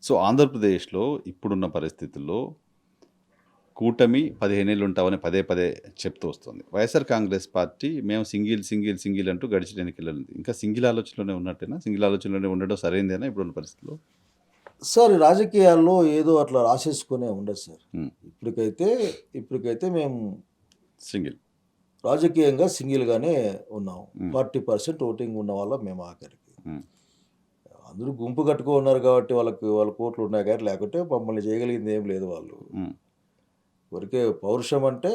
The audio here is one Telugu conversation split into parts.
సో, ఆంధ్రప్రదేశ్‌లో ఇప్పుడున్న పరిస్థితుల్లో కూటమి 15 ఏళ్ళు ఉంటామని పదే పదే చెప్తూ వస్తుంది. వైఎస్ఆర్ కాంగ్రెస్ పార్టీ మేము సింగిల్ అంటూ గడిచిన ఎన్నికలలో ఇంకా సింగిల్ ఆలోచనలోనే ఉన్నట్టేనా? సింగిల్ ఆలోచనలోనే ఉండడం సరైందేనా ఇప్పుడున్న పరిస్థితిలో? సార్ రాజకీయాల్లో ఏదో అట్లా రాసేసుకునే ఉండదు సార్. హ్మ్. ఇప్పటికైతే ఇప్పటికైతే మేము సింగిల్. రాజకీయంగా సింగిల్‌గానే ఉన్నాం. హ్మ్. 40% ఓటింగ్ ఉన్న వాళ్ళం మేము ఆఖరికి. హ్మ్. అందరూ గుంపు కట్టుకొని ఉన్నారు కాబట్టి వాళ్ళకి ఓట్లు ఉన్నాయి కానీ లేకుంటే మమ్మల్ని చేయగలిగింది ఏం లేదు వాళ్ళు. హ్మ్. ఊరికే పౌరుషం అంటే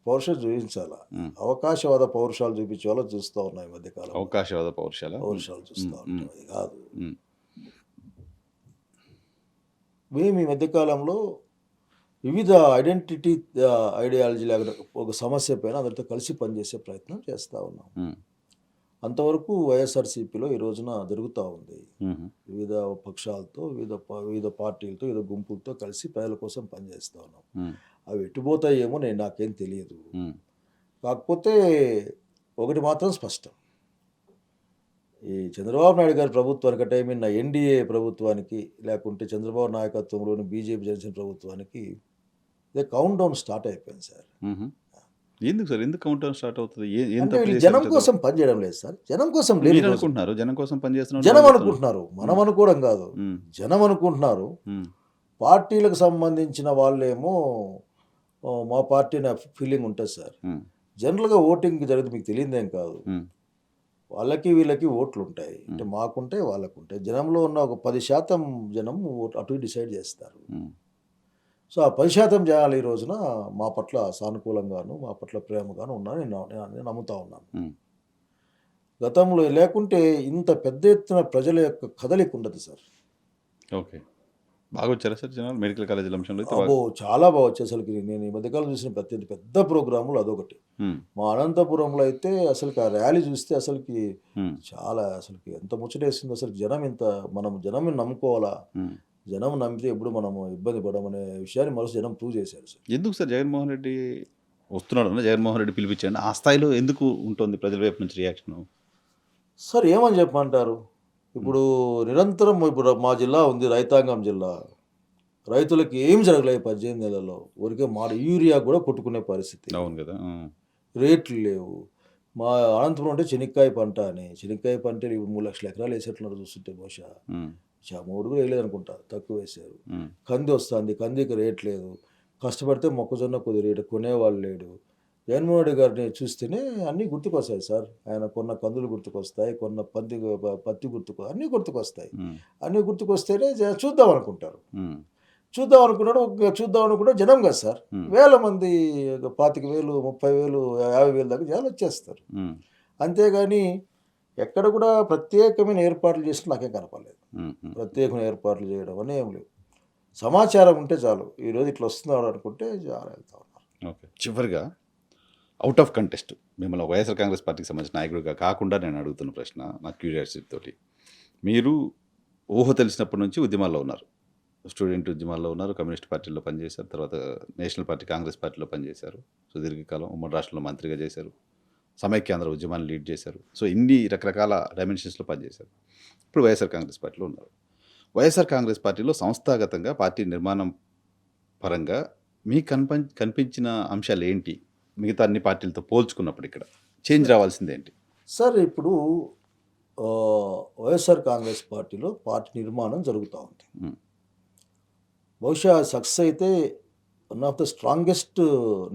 పౌరుషం చూపించాలా. హ్మ్. అవకాశవాద పౌరుషాలు చూపించే వాళ్ళని చూస్తా ఉన్నాం ఈ మధ్య కాలంలో. అవకాశవాద పౌరుషాలా? హ్మ్. పౌరుషాలు చూస్తా హ్మ్. హ్మ్. ఉంటాం. అది కాదు. హ్మ్. మేము ఈ మధ్య కాలంలో వివిధ ఐడెంటిటీ ఐడియాలజీ లేకుండా ఒక సమస్య పైన అందరితో కలిసి పనిచేసే ప్రయత్నం చేస్తూ ఉన్నాం. హ్మ్. అంతవరకు వైఎస్ఆర్సీపీలో ఈ రోజున జరుగుతూ ఉంది. హుహు. వివిధ పక్షాలతో, వివిధ పార్టీలతో, వివిధ గుంపులతో కలిసి ప్రజల కోసం పనిచేస్తూ ఉన్నాం. హ్మ్. అవి ఎటుపోతాయేమో నాకేం తెలియదు. హ్మ్. కాకపోతే ఒకటి మాత్రం స్పష్టం. ఈ చంద్రబాబు నాయుడు గారి ప్రభుత్వానికి అంటే ఐ మీన్ ఎన్డీఏ ప్రభుత్వానికి లేకుంటే చంద్రబాబు నాయకత్వంలోని బీజేపీ జనసేన ప్రభుత్వానికి కౌంట్ డౌన్ స్టార్ట్ అయిపోయింది సార్. హుహు. ఎందుకు సార్? ఎందుకు కౌంట్‌డౌన్ స్టార్ట్ అవుతది? ఏం అంటే తప్పు వీళ్ళు చేశారు జనం చంద్రబాబు? కోసం పనిచేయడం లేదు సార్. జనం కోసం లేరు ఈ రోజున. మీరనుకుంటున్నారు. జనం కోసం పనిచేస్తున్నామని జనం వాళ్ళు చెప్తున్నారు. అనుకుంటున్నారు. మనం హ్మ్. అనుకోవడం కాదు. హ్మ్. జనం అనుకుంటున్నారు. హ్మ్. పార్టీలకు సంబంధించిన వాళ్ళేమో మా పార్టీ అనే ఫీలింగ్ ఉంటది సార్. హ్మ్. జనరల్‌గా ఓటింగ్ జరిగితే మీకు తెలియనిదేం కాదు. హ్మ్. వాళ్ళకి వీళ్ళకి ఓట్లుంటాయి. అంటే హ్మ్. మాకుంటాయి, వాళ్ళకుంటాయి. జనంలో ఉన్న ఒక 10% జనం అటు ఇటు డిసైడ్ చేస్తారు. హ్మ్. సో, ఆ 10% జనాలు ఈ రోజున మా పట్ల సానుకూలంగాను, మా పట్ల ప్రేమగాను ఉన్నారని నేను నమ్ముతా ఉన్నాను. హ్మ్. గతంలో లేకుంటే ఇంత పెద్ద ఎత్తున ప్రజల యొక్క కదలిక ఉండదు సార్. ఓకే. బాగొచ్చారా సార్ జనాలు? మెడికల్ కాలేజీల అంశంలో అయితే అబ్బో! చాలా బా వచ్చేసరికి నేను ఈ మధ్య కాలంలో చూసిన ప్రతి పెద్ద ప్రోగ్రామ్‌లో అదొకటి. హ్మ్. మా అనంతపురంలో అయితే అసలుకి ఆ ర్యాలీ చూస్తే అసలుకి హ్మ్. చాలా అసలుకి ఎంత ముచ్చటేసిందో అసలు మనం జనంని నమ్ముకోవాలా? హ్మ్. జనం నమ్మితే ఎప్పుడు మనము ఇబ్బంది పడమనే విషయాన్ని జనం ప్రూవ్ చేశారు సార్. ఎందుకు సార్ జగన్మోహన్ రెడ్డి వస్తున్నాడన్నా జగన్మోహన్ రెడ్డి పిలిపించాడు. ఆ స్థాయిలో ఎందుకు ఉంటుంది ప్రజల వైపు నుంచి రియాక్షను? సార్ ఏమని చెప్పమంటారు? హ్మ్. ఇప్పుడు నిరంతరం ఇప్పుడు మా జిల్లా ఉంది రైతాంగం జిల్లా. రైతులకి ఏమి జరగలే ఈ 18 నెలల్లో. ఊరికే యూరియా కూడా కొట్టుకునే పరిస్థితి. అవును గదా! ఆ! రేట్లు లేవు. మా అనంతపురం అంటే చెనిక్కాయ పంట అని. చెనిక్కాయ పంట ఇప్పుడు 3,00,000 ఎకరాలు ఏసేట్టున్నారు చూస్తుంటే బహుశా. హ్మ్. 3 కూడా ఏయలేదనుకుంటా. తక్కువేశారు. హ్మ్. కంది వస్తాంది. కందికి రేట్ లేదు. కష్టపడితే మొక్కజొన్న కొద్ది రేటు కొనేవాళ్ళు లేడు. జగన్మోహన్ రెడ్డి గారిని చూస్తేనే అన్నీ గుర్తుకొస్తాయి సార్. ఆయన కొన్న కందులు గుర్తుకొస్తాయి. కొన్న పత్తి అన్నీ గుర్తుకొస్తాయి. హ్మ్. అన్నీ గుర్తుకొస్తేనే చూద్దాం అనుకుంటారు. హ్మ్. చూద్దాం అనుకున్నాడు జనం కాదు సార్. హ్మ్. వేల మంది 25,000, 30,000, 50,000 దాకా జనాలొచ్చేస్తారు. హ్మ్. అంతేగాని ఎక్కడ కూడా ప్రత్యేకమైన ఏర్పాట్లు చేసినట్టు నాకేం కనపడలేదు. హ్మ్. హ్మ్. ప్రత్యేకమైన ఏర్పాట్లు చేయడం అని ఏం లేవు. సమాచారం ఉంటే చాలు. ఈరోజు ఇట్లా వస్తున్నాడు అనుకుంటే చాలు వెళ్తా ఉన్నారు. ఓకే. చివరిగా ఔట్ ఆఫ్ కంటెస్ట్ మిమ్మల్ని వైఎస్ఆర్ కాంగ్రెస్ పార్టీకి సంబంధించిన నాయకుడిగా కాకుండా నేను అడుగుతున్న ప్రశ్న నా క్యూరియాసిటీ తోటి. మీరు ఊహ తెలిసినప్పటి నుంచి ఉద్యమాల్లో ఉన్నారు. స్టూడెంట్ ఉద్యమాల్లో ఉన్నారు. కమ్యూనిస్ట్ పార్టీలో పనిచేశారు. తర్వాత నేషనల్ పార్టీ కాంగ్రెస్ పార్టీలో పనిచేశారు. సుదీర్ఘకాలం ఉమ్మడి రాష్ట్రంలో మంత్రిగా చేశారు. సమైక్యాంధ్ర ఉద్యమాన్ని లీడ్ చేశారు. సో, ఇన్ని రకరకాల డైమెన్షన్స్‌లో పనిచేశారు. ఇప్పుడు వైఎస్ఆర్ కాంగ్రెస్ పార్టీలో ఉన్నారు. వైఎస్ఆర్ కాంగ్రెస్ పార్టీలో సంస్థాగతంగా పార్టీ నిర్మాణం పరంగా మీకు కనిపించిన అంశాలేంటి? మిగతా అన్ని పార్టీలతో పోల్చుకున్నప్పుడు ఇక్కడ చేంజ్ సార్ రావాల్సిందేంటి? సార్ ఇప్పుడు వైఎస్ఆర్ కాంగ్రెస్ పార్టీలో పార్టీ నిర్మాణం జరుగుతా ఉంది. హ్మ్. బహుశా సక్సెస్ అయితే వన్ ఆఫ్ ద స్ట్రాంగెస్ట్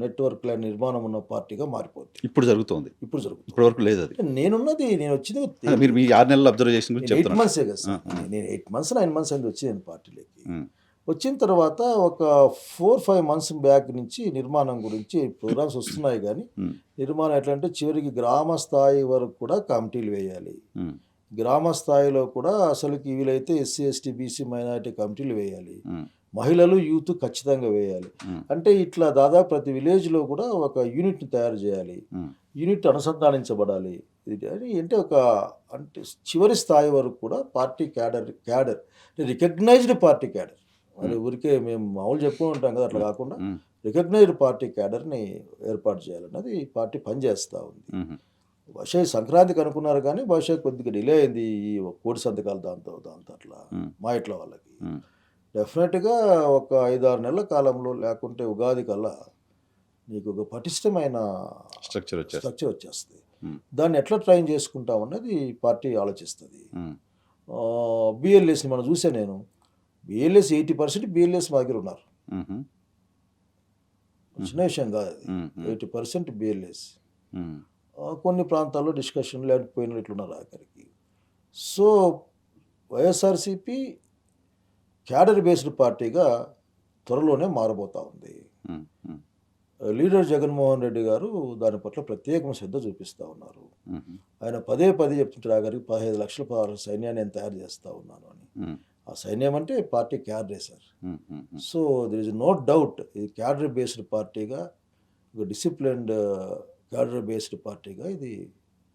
నెట్వర్క్‌ల నిర్మాణం ఉన్న పార్టీగా మారిపోద్ది. ఇప్పుడు జరుగుతోంది. ఇప్పుడు జరుగుతుంది. ఇప్పటి వరకు లేదది. నేనొచ్చింది అదే మీరు మీ 6 నెలల అబ్జర్వేషన్ గురించి నేను 8 చెప్తున్నారు. మంత్సే కదా ఆ! సార్. ఆ! నేను 8 మంత్స్, 9 మంత్స్ అయింది వచ్చి నేను పార్టీలోకి. హ్మ్. వచ్చిన తర్వాత ఒక 4, 5 మంత్స్ బ్యాక్ నుంచి నిర్మాణం గురించి ప్రోగ్రామ్స్ వస్తున్నాయి గానీ, హ్మ్. నిర్మాణం ఎట్లా అంటే చివరికి గ్రామ స్థాయి వరకు కూడా కమిటీలు వేయాలి. హ్మ్. గ్రామ స్థాయిలో కూడా అసలుకి వీలైతే ఎస్సీ, ఎస్టీ, బీసీ, మైనారిటీ కమిటీలు వేయాలి. హ్మ్. మహిళలు, యూత్ ఖచ్చితంగా వేయాలి. హ్మ్. అంటే ఇట్లా దాదాపు ప్రతి విలేజ్‌లో కూడా ఒక యూనిట్‌ని తయారు చేయాలి. హ్మ్. యూనిట్ అనుసంధానించబడాలి. ఇది అని అంటే అంటే చివరి స్థాయి వరకు కూడా party cadre recognised party cadre. మరి హ్మ్. ఊరికే మేము మామూలు చెప్పుకుంటూ ఉంటాం కదా! అట్లా హ్మ్. కాకుండా హ్మ్. రికగ్నైజ్డ్ పార్టీ క్యాడర్‌ని ఏర్పాటు చేయాలన్నది ఈ పార్టీ పనిచేస్తా ఉంది. హుహు. బహుశా ఈ సంక్రాంతికి అనుకున్నారు కానీ బహుశా కొద్దిగా డిలే అయింది. ఈ కోటి సంతకాలు దాంతో అట్లా హ్మ్. మా ఇంట్లో వాళ్ళకి. ఉమ్, డెఫినెట్గా ఒక 5-6 నెలల కాలంలో లేకుంటే ఉగాది కల్లా నీకు ఒక పటిష్టమైన స్ట్రక్చర్ వచ్చేస్తుంది. స్ట్రక్చర్ వచ్చేస్తుంది. ఉమ్, దాన్ని ఎట్లా ట్రైన్ చేసుకుంటాం అన్నది పార్టీ ఆలోచిస్తుంది. ఉమ్, బిఎల్ఎస్ని మనం చూసా నేను. బిఎల్ఎస్ 80% బిఎల్ఎస్ మా దగ్గర ఉన్నారు. ఉమ్హు, చిన్న విషయం కాదు అది. ఉమ్, ఉమ్, 80% బిఎల్ఎస్. ఉమ్, కొన్ని ప్రాంతాల్లో డిస్కషన్ లేకపోయిన ఇట్లున్నారు ఆఖరికి. సో వైఎస్ఆర్సీపీ క్యాడర్ బేస్డ్ పార్టీగా త్వరలోనే మారబోతా ఉంది. ఉమ్, ఉమ్, లీడర్ జగన్మోహన్ రెడ్డి గారు దాని పట్ల ప్రత్యేకమైన శ్రద్ధ చూపిస్తూ ఉన్నారు. ఉమ్హు, ఆయన పదే పదే చెప్తుంటారు ఆఖరికి 15 లక్షల సైన్యాన్ని నేను తయారు చేస్తూ ఉన్నాను అని. ఉమ్, ఆ సైన్యం అంటే పార్టీ క్యాడరే sir. Um, um, um. So there is no doubt ఇది క్యాడర్ బేస్డ్ పార్టీగా, ఒక డిసిప్లిన్డ్ క్యాడర్ బేస్డ్ పార్టీగా ఇది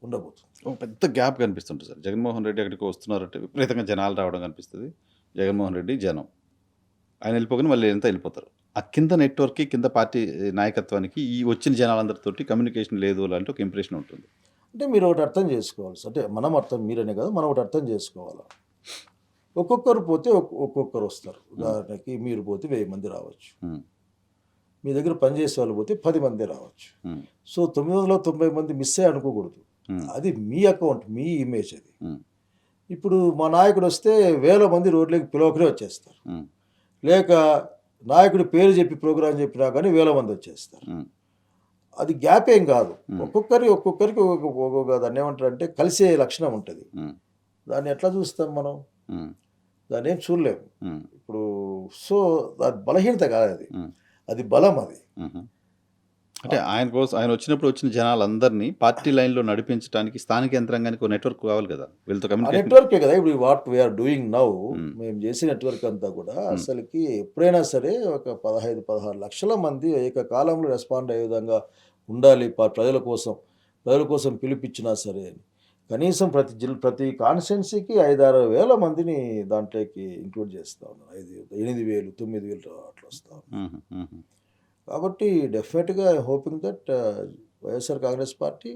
ఉండబోతుంది. ఒక పెద్ద గ్యాప్ కనిపిస్తుంటుంది సార్. జగన్మోహన్ రెడ్డి అక్కడికి వస్తున్నారంటే విపరీతంగా జనాలు రావడం కనిపిస్తుంది. జగన్మోహన్ రెడ్డి జనం ఆయన వెళ్ళిపోగానే మళ్ళీ ఎంత వెళ్ళిపోతారు. ఆ కింద నెట్వర్క్కి కింద పార్టీ నాయకత్వానికి ఈ వచ్చిన జనాలందరితోటి కమ్యూనికేషన్ లేదు లాంటి ఒక ఇంప్రెషన్ ఉంటుంది. అంటే మీరు ఒకటి అర్థం చేసుకోవాలి సార్. అంటే మీరనే కాదు, మనం ఒకటి అర్థం చేసుకోవాలి. ఒక్కొక్కరు పోతే ఒక్కొక్కరు వస్తారు. ఉదాహరణకి మీరు పోతే 1000 మంది రావచ్చు. ఉమ్, మీ దగ్గర పనిచేసే వాళ్ళు పోతే 10 మంది రావచ్చు. ఉమ్, సో 990 మంది మిస్ అయ్యి అనుకోకూడదు. ఉమ్, అది మీ అకౌంట్, మీ ఇమేజ్ అది. ఉమ్, ఇప్పుడు మా నాయకుడు వస్తే 1000 మంది రోడ్లోకి పిలవకనే వచ్చేస్తారు. ఉమ్, లేక నాయకుడి పేరు చెప్పి ప్రోగ్రాం చెప్పినా కానీ 1000 మంది వచ్చేస్తారు. ఉమ్, అది గ్యాప్ ఏం కాదు. Hmm. ఒక్కొక్కరికి ఒక్కొక్క దాన్ని ఏమంటారు అంటే కలిసే లక్షణం ఉంటుంది. ఉమ్, దాన్ని ఎట్లా చూస్తాం మనం? ఉమ్, దాన్ని ఏం చూడలేము. ఉమ్, ఇప్పుడు సో అది బలహీనత కాదు, అది ఉమ్, అది బలం అది. ఉమ్. అంటే ఆయన కోసం ఆయన వచ్చినప్పుడు వచ్చిన జనాలందరినీ పార్టీ లైన్లో నడిపించడానికి స్థానిక యంత్రాంగానికి ఒక నెట్వర్క్ కావాలి కదా, వీళ్ళతో ఆ కమ్యూనికేషన్. నెట్వర్కే కదా ఇప్పుడు what we're doing now. Hmm. మేము చేసే నెట్వర్క్ అంతా కూడా అసలుకి ఎప్పుడైనా సరే ఒక 15-16 లక్షల మంది ఏకకాలంలో రెస్పాండ్ అయ్యే విధంగా ఉండాలి ప్రజల కోసం పిలిపించినా సరే అని. కనీసం ప్రతి కాన్స్టిట్యున్సీకి 5-6 వేల మందిని దాంట్లోకి ఇంక్లూడ్ చేస్తూ ఉన్నారు. 8,000, 9,000 అట్లా వస్తూ ఉన్నారు. ఉమ్, ఉమ్, కాబట్టి డెఫినెట్గా hoping that YSR Congress party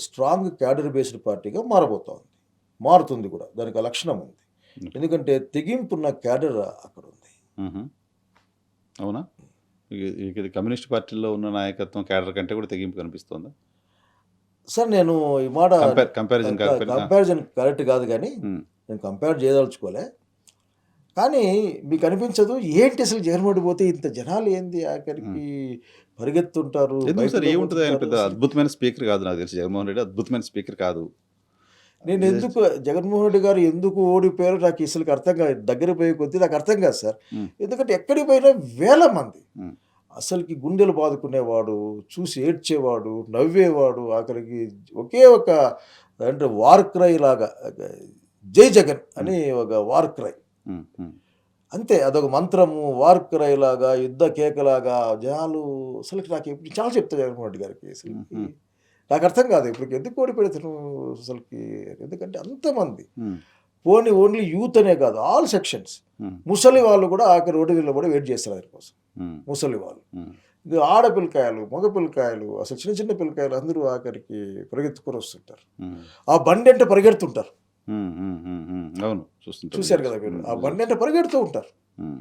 strong cadre based పార్టీగా మారుతుంది కూడా. దానికి ఆ లక్షణం ఉంది. ఎందుకంటే తెగింపున్న క్యాడర్ అక్కడ ఉంది. ఉమ్. అవునా? ఇది కమ్యూనిస్ట్ పార్టీలో ఉన్న నాయకత్వం క్యాడర్ కంటే కూడా తెగింపు కనిపిస్తుందా? సార్ నేను ఈ మాట కంపారిజన్ కాకపోయినా. కంపారిజన్ కరెక్ట్ కాదు, కానీ ఉమ్, నేను కంపేర్ చేయదలుచుకోలే. కానీ మీకు అనిపించదు ఏంటి అసలు జగన్మోహన్ రెడ్డి పోతే ఇంత జనాలు ఏంది ఆఖరికి పరిగెత్తుంటారు? ఎందుకు సార్? బయటకు ఏముంటుంది? ఆయన పెద్ద పోతుంటారు. అద్భుతమైన స్పీకర్ కాదు, నాకు తెలిసి జగన్మోహన్ రెడ్డి అద్భుతమైన స్పీకర్ కాదు. నేను ఎందుకు జగన్మోహన్ రెడ్డి గారు ఎందుకు ఓడిపోయారో నాకు అసలు అర్థం కాదు. దగ్గర పోయే కొద్దీ నాకు అర్థం కాదు సార్. ఉమ్, ఎందుకంటే ఎక్కడికి పోయినా వేల మంది ఉమ్, అసలుకి గుండెలు బాదుకునేవాడు, చూసి ఏడ్చేవాడు, నవ్వేవాడు. ఆఖరికి ఒకే ఒక అంటే వార్ క్రై లాగా జై జగన్ అని ఒక వార్ క్రై ఉమ్, ఉమ్, అంతే. అదొక మంత్రము, వార్ క్రై లాగా, యుద్ధ కేకలాగా జనాలు. అసలుకి నాకు ఎప్పుడు చాలా చెప్తా జగన్మోహన్ రెడ్డి గారికి అసలుకి నాకు అర్థం కాదు ఇప్పుడు ఎందుకు ఓడిపోయాడు అసలుకి. ఎందుకంటే అంతమంది ఉమ్, ఓన్లీ యూత్ అనే కాదు, ఆల్ సెక్షన్స్. ఉమ్, ముసలి వాళ్ళు కూడా ఆఖరి రోడ్డు వీళ్ళు కూడా వెయిట్ చేస్తారు ఆయన కోసం. ఉమ్, ముసలి వాళ్ళు, ఉమ్, ఇది ఆడపిల్లకాయలు, మగ పిల్లకాయలు, అసలు చిన్న పిల్లకాయలు అందరూ ఆఖరికి పరిగెత్తుకొని వస్తుంటారు. ఉమ్, ఆ బండి అంటే పరిగెడుతుంటారు. ఉమ్, ఉమ్, ఉమ్, ఉమ్. అవును, చూస్తుంటారు. చూశారు కదా మీరు, ఆ బండి అంటే పరిగెడుతూ ఉంటారు. ఉమ్,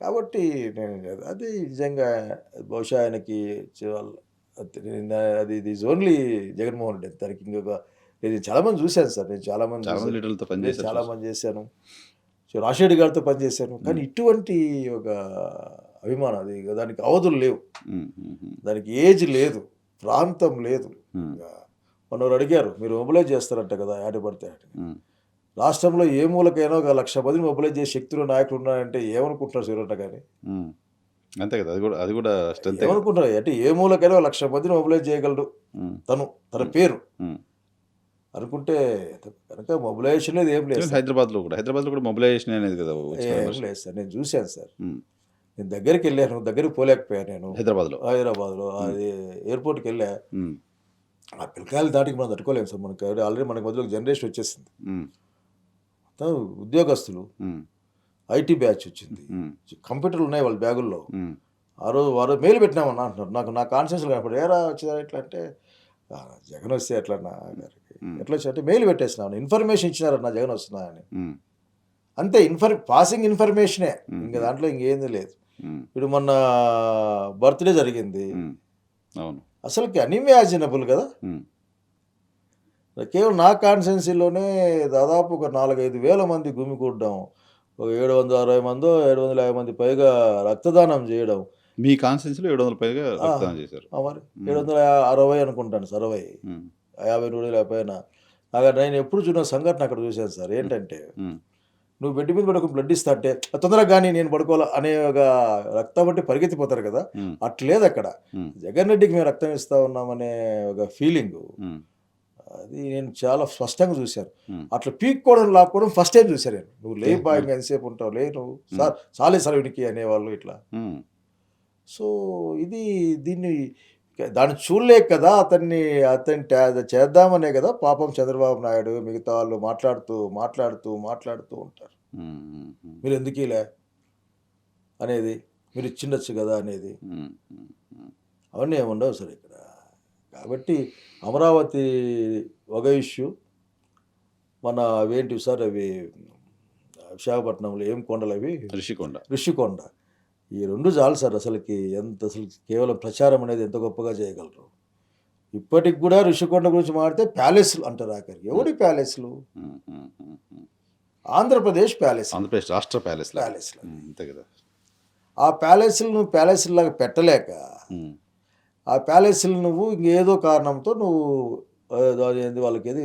కాబట్టి నేను అది నిజంగా బహుశా ఆయనకి అది ఇది ఈజ్ ఓన్లీ జగన్మోహన్ రెడ్డి. దానికి ఇంకొక నేను చాలామంది చూశాను సార్. నేను చాలా మంది లీడర్లతో పనిచేశారు. చాలామంది చేశాను. సో రాజశేఖర్ గారితో పనిచేశాను. కానీ ఇటువంటి ఒక అభిమానం, అది దానికి అవధులు లేవు, ఉమ్, ఉమ్, ఉమ్, దానికి ఏజ్ లేదు, ప్రాంతం లేదు. ఉమ్, మనవారు అడిగారు మీరు మొబిలైజ్ చేస్తారంట కదా యాడ్ పడితే. ఉమ్, రాష్ట్రంలో ఏ మూలకైనా ఒక 1,00,000 మందిని మొబిలైజ్ చేసే శక్తులు నాయకులు ఉన్నారంటే ఏమనుకుంటున్నారు సూర్యట కానీ? ఉమ్. అంతే కదా, అది కూడా స్ట్రెంత్. ఏమనుకుంటున్నారు అంటే ఏ మూలకైనా 1,00,000 మందిని మొబిలైజ్ చేయగలడు తన పేరు అనుకుంటే కనుక మొబిలైజేషన్ లేదు, ఏం లేదు. హైదరాబాద్లో కూడా మొబిలైజేషన్ అనేది కదా ఏం లేదు సార్. నేను చూశాను సార్. నేను దగ్గరికి వెళ్ళాను, దగ్గరికి పోలేకపోయాను నేను. హైదరాబాద్లో అది ఎయిర్పోర్ట్కి వెళ్ళా. ఆ పిల్లకాయలు దాటికి మనం తట్టుకోలేము సార్. మనకి ఆల్రెడీ మనకి మధ్యలో జనరేషన్ వచ్చేసింది. ఉద్యోగస్తులు, ఐటీ బ్యాచ్ వచ్చింది, కంప్యూటర్లు ఉన్నాయి వాళ్ళ బ్యాగుల్లో. ఆ రోజు మెయిల్ పెట్టినామన్నా అంటున్నారు. నా కాన్షియస్లో కనపడి ఏరా వచ్చేదా ఎట్లా అంటే జగన్ వస్తే ఎట్లన్నా గారికి ఎట్లా వచ్చి అంటే మెయిల్ పెట్టేసినాను, ఇన్ఫర్మేషన్ ఇచ్చినారన్నా జగన్ వస్తున్నా అని. అంతే పాసింగ్ ఇన్ఫర్మేషనే, మ్మ్. ఇంకా దాంట్లో ఇంకేంది లేదు. మ్మ్. ఇప్పుడు మొన్న బర్త్డే జరిగింది, మ్మ్. అవును. అసలుకి అన్ఇమాజినబుల్ కదా. మ్మ్. కేవలం నా కాన్స్టిట్యున్సీలోనే దాదాపు ఒక 4-5 వేల మంది గుమికూడడం, ఒక 760 మందో 750 మంది పైగా రక్తదానం చేయడం. మీ కాన్స్టిట్యూన్సీలో 700 పైగా ఆ, రక్తదానం చేశారు. మరి మ్మ్. 760 అనుకుంటాను సార్, 60 మ్మ్. 50 రోజులు లేకపోయినా. అక్కడ నేను ఎప్పుడు చూసిన సంఘటన అక్కడ చూశాను సార్. ఏంటంటే మ్మ్. నువ్వు బెడ్ మీద పడుకుని బ్లడ్ ఇస్తా అంటే తొందరగా కానీ నేను పడుకోవాలా అనే ఒక రక్తం బట్టి పరిగెత్తిపోతారు కదా, మ్మ్. అట్లేదు అక్కడ. మ్మ్. జగన్ రెడ్డికి మేము రక్తం ఇస్తా ఉన్నామనే ఒక ఫీలింగ్, మ్మ్. అది నేను చాలా స్పష్టంగా చూశాను. మ్మ్. అట్లా పీక్కోవడం లాక్కోవడం ఫస్ట్ టైం చూశాను నేను. నువ్వు లే ఏ, బాయ్, మరి. ఇంకా ఎంతసేపు ఉంటావు, లే నువ్వు సార్ చాలే సార్ వీడికి అనేవాళ్ళు ఇట్లా. మ్మ్. సో దీన్ని దాన్ని చూడలేక కదా అతన్ని చేద్దామనే కదా పాపం చంద్రబాబు నాయుడు మిగతా వాళ్ళు మాట్లాడుతూ ఉంటారు. మ్మ్. మ్మ్. మీరు ఎందుకు ఇలా అనేది, మీరు ఇచ్చిండొచ్చు కదా అనేది, మ్మ్. మ్మ్. అవన్నీ ఏమి ఉండవు సార్ ఇక్కడ. కాబట్టి అమరావతి ఒక ఇష్యూ, మన అవేంటివి సార్ అవి విశాఖపట్నంలో ఏం కొండలు అవి, ఋషికొండ. ఋషికొండ, ఈ రెండు చాలు సార్ అసలుకి. అసలు కేవలం ప్రచారం అనేది ఎంత గొప్పగా చేయగలరు. ఇప్పటికి కూడా ఋషికొండ గురించి మాట్లాడితే ప్యాలెస్లు అంటారు ఆఖరికి. ఎవడి ప్యాలెస్లు? మ్మ్. మ్మ్. మ్మ్. ఆంధ్రప్రదేశ్ ప్యాలెస్, ఆంధ్రప్రదేశ్ రాష్ట్ర ప్యాలెస్ ప్యాలెస్లు. అంతే కదా. ఆ ప్యాలెస్లు నువ్వు ప్యాలెస్లాగా పెట్టలేక, మ్మ్. ఆ ప్యాలెస్లు నువ్వు ఇంకేదో కారణంతో నువ్వు ఏంది వాళ్ళకి ఏది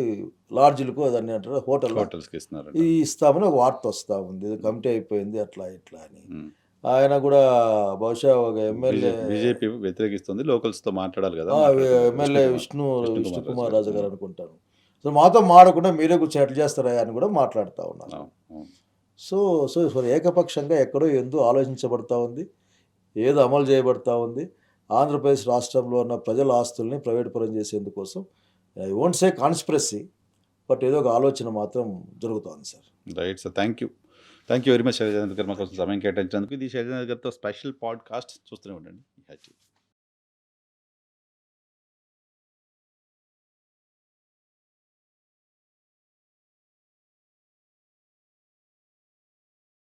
లాడ్జీలకు అదని అంటారు హోటల్ హోటల్స్కి ఇస్తున్నారు. ఇది ఇస్తామని ఒక వార్త వస్తూ ఉంది, ఏదో కమిటీ అయిపోయింది అట్లా ఇట్లా అని. మ్మ్. ఆయన కూడా బహుశా ఒక ఎమ్మెల్యే బీజేపీ వ్యతిరేకిస్తుంది, లోకల్స్ తో మాట్లాడాలి కదా. ఎమ్మెల్యే విష్ణు విష్ణుకుమార్ రాజు గారు అనుకుంటాను. సో మాతో మాడకుండా మీరే కూర్చొని ఎట్లా చేస్తారా అని కూడా మాట్లాడుతూ ఉన్నారు. అవును, అవును. సో సో సో ఏకపక్షంగా ఎక్కడో ఎంతో ఆలోచించబడతా ఉంది, ఏదో అమలు చేయబడతా ఉంది. ఆంధ్రప్రదేశ్ రాష్ట్రంలో ఉన్న ప్రజల ఆస్తుల్ని ప్రైవేట్ పరం చేసేందుకోసం, I won't say conspiracy, but ఏదో ఒక ఆలోచన మాత్రం జరుగుతోంది sir. Right sir, thank you very much Shailajanand garu మా కోసం సమయం కేటాయించినందుకు. ఇది శైలజానంద్ గారితో స్పెషల్ పాడ్కాస్ట్. చూస్తూనే ఉండండి.